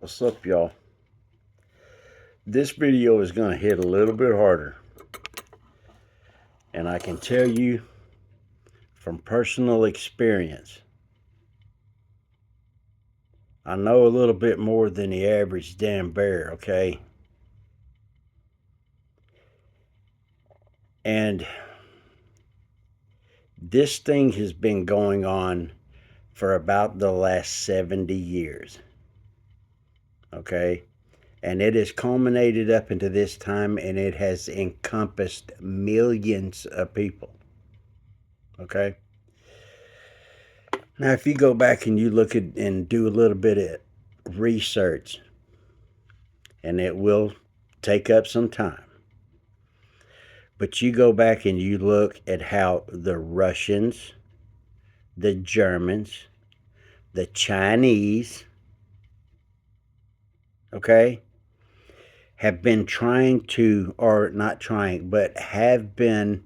What's up, y'all? This video is going to hit a little bit harder. And I can tell you from personal experience, I know a little bit more than the average damn bear, okay? And this thing has been going on for about the last 70 years, okay? And it has culminated up into this time, and it has encompassed millions of people, okay? Now, if you go back and you look at and do a little bit of research, and it will take up some time, but you go back and you look at how the Russians, the Germans, the Chinese, okay, have been trying to, or not trying, but have been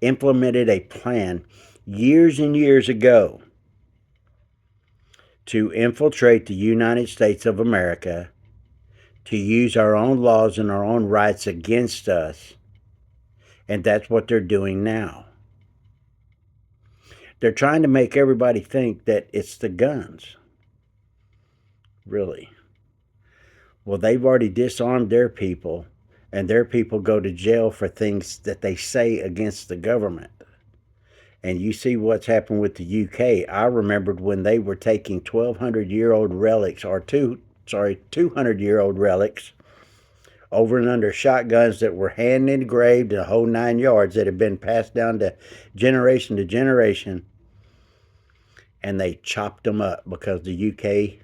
implemented a plan years and years ago to infiltrate the United States of America, to use our own laws and our own rights against us. And that's what they're doing now. They're trying to make everybody think that it's the guns. Really. Well, they've already disarmed their people, and their people go to jail for things that they say against the government. And you see what's happened with the U.K. I remembered when they were taking 1,200-year-old relics, or 200-year-old relics, over and under shotguns that were hand engraved, a whole 9 yards, that had been passed down to generation, and they chopped them up because the UK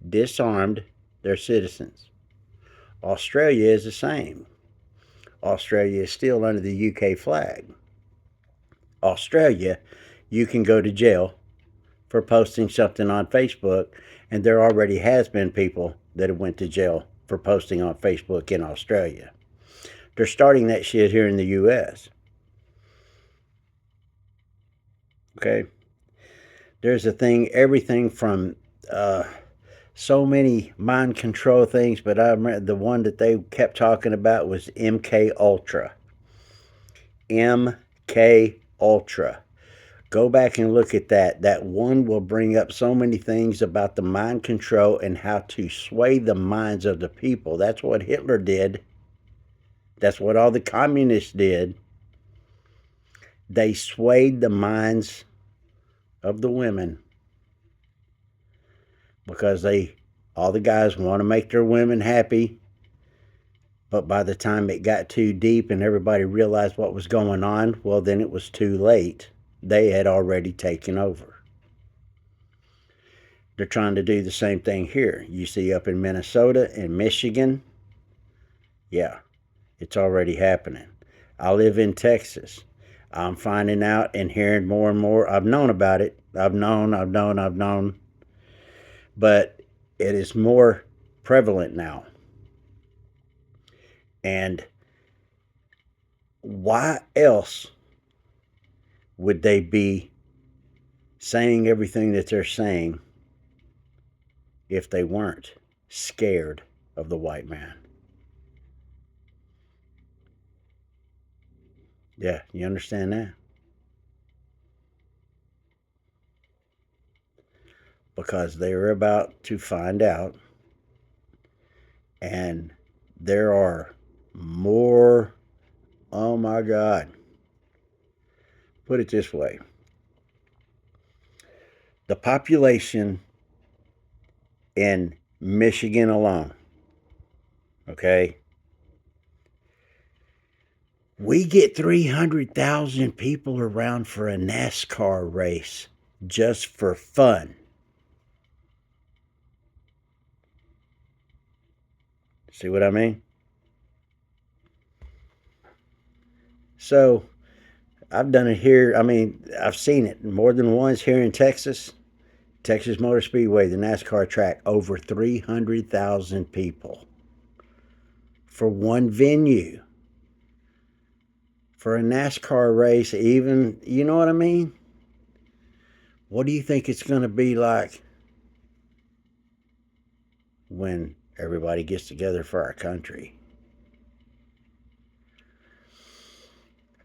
disarmed their citizens. Australia is the same. Australia is still under the UK flag. Australia, you can go to jail for posting something on Facebook, and there already has been people that have went to jail for posting on Facebook in Australia. They're starting that shit here in the U.S. Okay? There's a thing, everything from so many mind control things, but I remember the one that they kept talking about was MK Ultra. MK Ultra. Go back and look at that. That one will bring up so many things about the mind control and how to sway the minds of the people. That's what Hitler did. That's what all the communists did. They swayed the minds of the women because all the guys want to make their women happy. But by the time it got too deep and everybody realized what was going on, well, then it was too late. They had already taken over. They're trying to do the same thing here. You see up in Minnesota and Michigan, yeah, it's already happening. I live in Texas. I'm finding out and hearing more and more. I've known about it. I've known. But it is more prevalent now. And why else would they be saying everything that they're saying if they weren't scared of the white man? Yeah, you understand that? Because they are about to find out, and there are more. Oh my God. Put it this way, the population in Michigan alone, okay, we get 300,000 people around for a NASCAR race just for fun. See what I mean? So I've done it here. I mean, I've seen it more than once here in Texas. Texas Motor Speedway, the NASCAR track, over 300,000 people for one venue. For a NASCAR race, even, you know what I mean? What do you think it's going to be like when Everybody gets together for our country.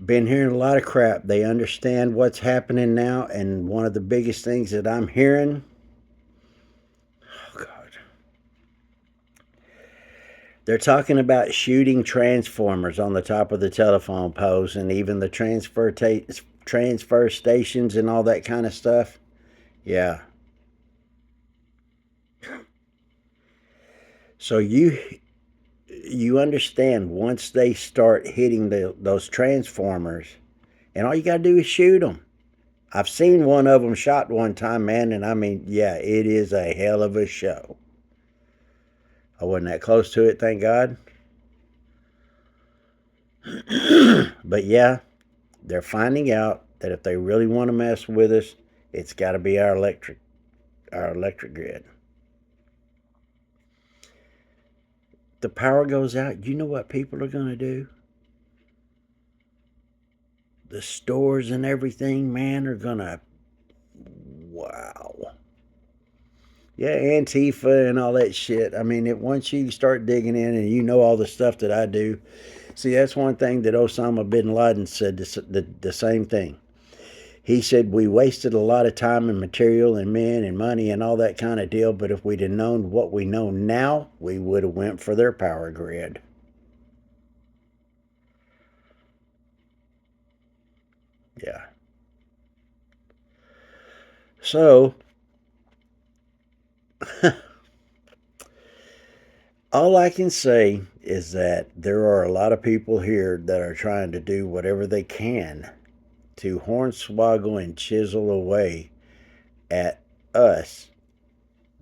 Been hearing a lot of crap. They understand what's happening now, and one of the biggest things that I'm hearing, oh God, they're talking about shooting transformers on the top of the telephone poles and even the transfer stations and all that kind of stuff. Yeah. So you understand once they start hitting those transformers, and all you got to do is shoot them. I've seen one of them shot one time, man, and I mean, yeah, it is a hell of a show. I wasn't that close to it, thank God. But yeah, they're finding out that if they really want to mess with us, it's got to be our electric grid. The power goes out. You know what people are going to do? The stores and everything, man, are going to, wow. Yeah, Antifa and all that shit. I mean, once you start digging in and you know all the stuff that I do, see, that's one thing that Osama bin Laden said, the same thing. He said we wasted a lot of time and material and men and money and all that kind of deal, but if we'd have known what we know now, we would have went for their power grid. Yeah. So, all I can say is that there are a lot of people here that are trying to do whatever they can to hornswoggle and chisel away at us,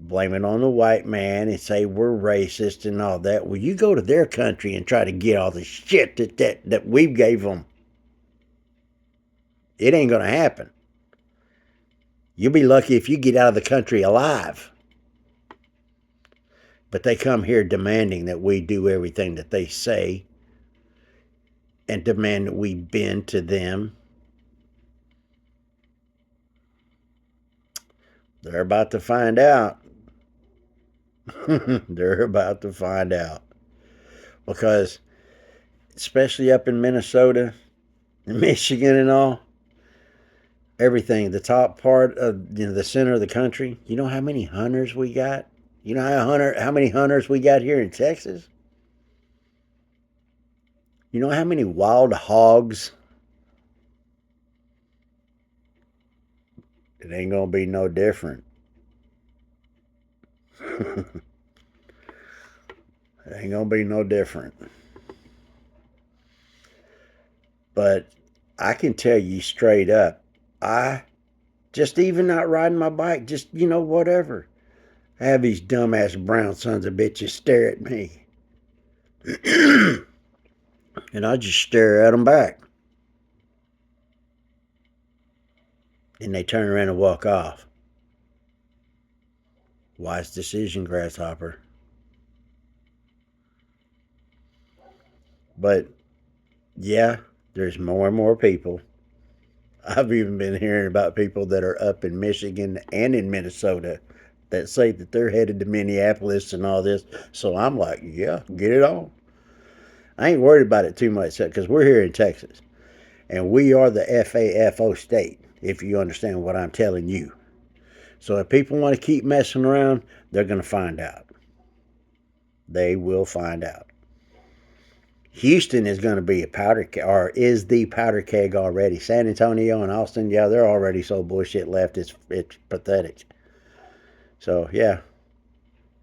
blame it on the white man and say we're racist and all that. Well, you go to their country and try to get all the shit that we gave them. It ain't going to happen. You'll be lucky if you get out of the country alive. But they come here demanding that we do everything that they say and demand that we bend to them. They're about to find out. They're about to find out. Because, especially up in Minnesota and Michigan and all, everything, the top part of the center of the country, you know how many hunters we got? You know how many hunters we got here in Texas? You know how many wild hogs? It ain't gonna be no different. It ain't gonna be no different. But I can tell you straight up, I just even not riding my bike, just whatever. I have these dumbass brown sons of bitches stare at me, and I just stare at them back, and they turn around and walk off. Wise decision, grasshopper. But yeah, there's more and more people. I've even been hearing about people that are up in Michigan and in Minnesota that say that they're headed to Minneapolis and all this. So I'm like, yeah, get it on. I ain't worried about it too much because we're here in Texas and we are the FAFO state, if you understand what I'm telling you. So if people want to keep messing around, they're going to find out. They will find out. Houston is going to be a powder keg, or is the powder keg already. San Antonio and Austin, yeah, they're already so bullshit left. It's pathetic. So yeah,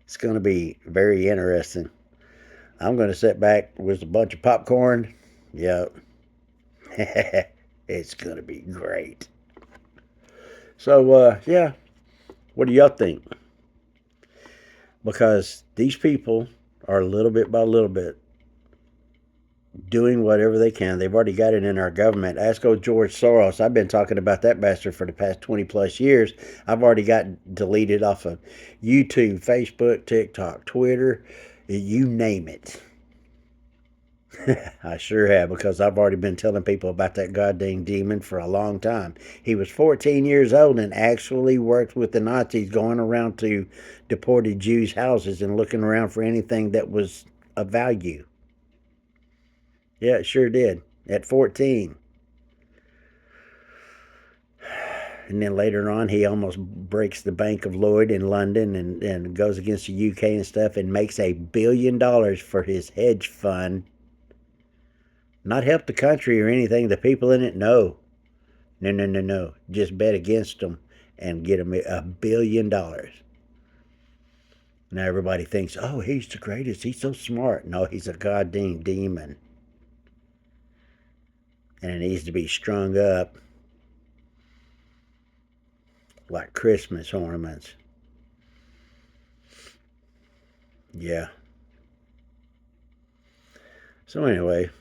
it's going to be very interesting. I'm going to sit back with a bunch of popcorn. Yep. It's going to be great. So yeah, what do y'all think? Because these people are little bit by little bit doing whatever they can. They've already got it in our government. Ask old George Soros. I've been talking about that bastard for the past 20 plus years. I've already got deleted off of YouTube, Facebook, TikTok, Twitter, you name it. I sure have, because I've already been telling people about that goddamn demon for a long time. He was 14 years old and actually worked with the Nazis, going around to deported Jews' houses and looking around for anything that was of value. Yeah, it sure did. At 14. And then later on, he almost breaks the Bank of Lloyd in London, and goes against the UK and stuff, and makes $1 billion for his hedge fund. Not help the country or anything. The people in it, no. No, no, no, no. Just bet against them and get him $1 billion. Now everybody thinks, oh, he's the greatest. He's so smart. No, he's a goddamn demon. And it needs to be strung up like Christmas ornaments. Yeah. So anyway,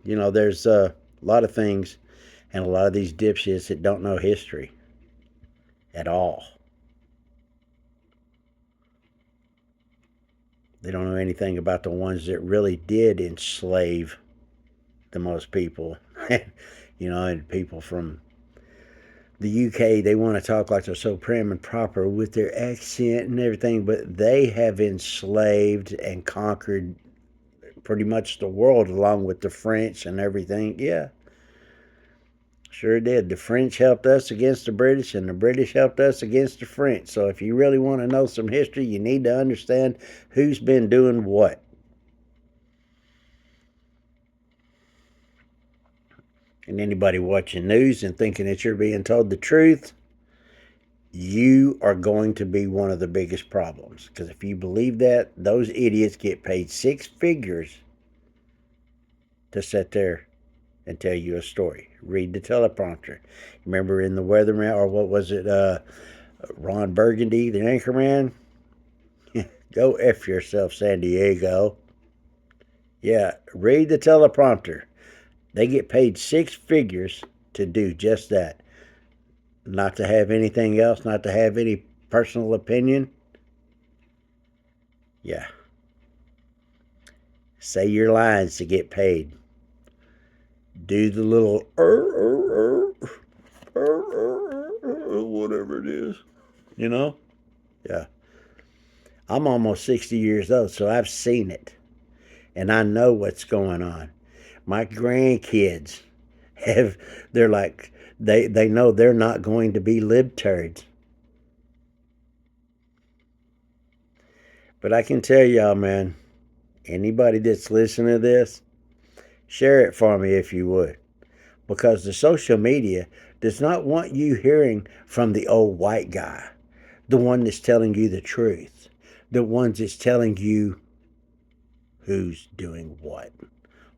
there's a lot of things, and a lot of these dipshits that don't know history at all. They don't know anything about the ones that really did enslave the most people. And people from the UK, they want to talk like they're so prim and proper with their accent and everything, but they have enslaved and conquered pretty much the world, along with the French and everything. Yeah, sure did. The French helped us against the British, and the British helped us against the French. So if you really want to know some history, you need to understand who's been doing what. And anybody watching news and thinking that you're being told the truth, you are going to be one of the biggest problems. Because if you believe that, those idiots get paid six figures to sit there and tell you a story. Read the teleprompter. Remember in the Weatherman, or what was it, Ron Burgundy, the anchorman? Go F yourself, San Diego. Yeah, read the teleprompter. They get paid six figures to do just that. Not to have anything else, not to have any personal opinion. Yeah. Say your lines to get paid. Do the little whatever it is. You know? Yeah. I'm almost 60 years old, so I've seen it. And I know what's going on. My grandkids they're like, they know they're not going to be libtards. But I can tell y'all, man, anybody that's listening to this, share it for me if you would. Because the social media does not want you hearing from the old white guy, the one that's telling you the truth, the ones that's telling you who's doing what,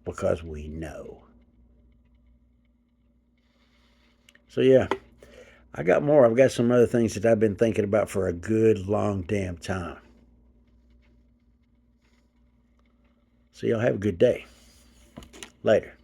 because we know. So, yeah, I got more. I've got some other things that I've been thinking about for a good long damn time. So, y'all have a good day. Later.